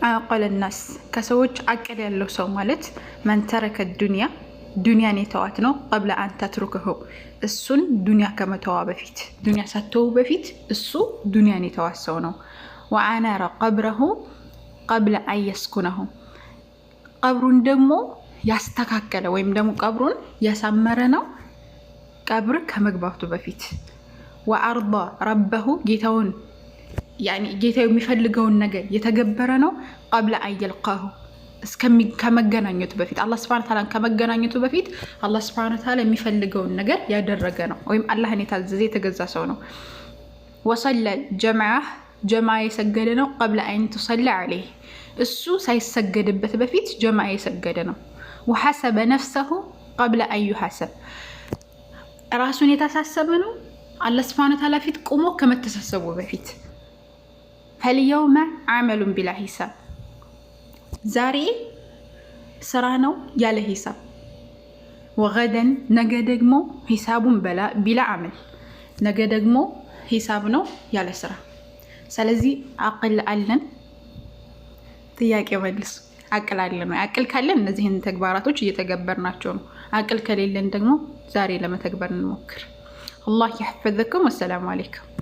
አቀለ ናስ ከሰዎች አቅል ያለው ሰው ማለት መን ተረከ ዱንያ ዱንያን የተዋት ነው። ቀብለ አን ተትሩክሁ እሱን ዱንያ ከመተዋ በፊት ዱንያ ሳትተው በፊት እሱ ዱንያን የተዋት ሰው ነው። ወአናረ ቀብረሁ ቀብለ አን የስኩነሁ ቀብሩን ደግሞ ያስተካከለ ወይም ደግሞ ቀብሩን ያሳመረ ነው ቀብር ከመግባቱ በፊት። ወአርዳ ረበሁ ጌታውን ጌታው የሚፈልገውን ነገር የተገበረ ነው። ቀብለ አን የልቃሁ ከመገናኘቱ በፊት አላህ ሱብሓነሁ ወተዓላ ከመገናኘቱ በፊት አላህ ሱብሓነሁ ወተዓላ የሚፈልገውን ነገር ያደረገ ነው ወይም አላህን የታዘዘ የተገዛ ሰው ነው። ወሰለ ጀማዓ የሰገደ ነው። ቀብለ አን ቱሰለ ዐለይህ እሱ ሳይሰገድበት በፊት ጀማዓ የሰገደ ነው። ወሐሰበ ነፍሰሁ ቀብለ አን ዩሐሰብ ራሱን የታሳሰበ ነው አላህ ሱብሓነሁ ወተዓላ ፊት ቆሞ ከመተሳሰቡ በፊት። ፈልየውመ አመሉን ቢላ ሂሳብ ዛሬ ስራ ነው ያለ ሂሳብ። ወገደን ነገ ደግሞ ሂሳቡን ቢላ አመል ነገ ደግሞ ሂሳብ ነው ያለ ስራ። ስለዚህ አቅል አለን ጥያቄ መልስ አቅል አለን። አቅል ካለን እነዚህን ተግባራቶች እየተገበርናቸው ነው። አቅል ከሌለን ደግሞ ዛሬ ለመተግበር እንሞክር። አላህ ይحفظكم። ወሰላሙ አለይኩም።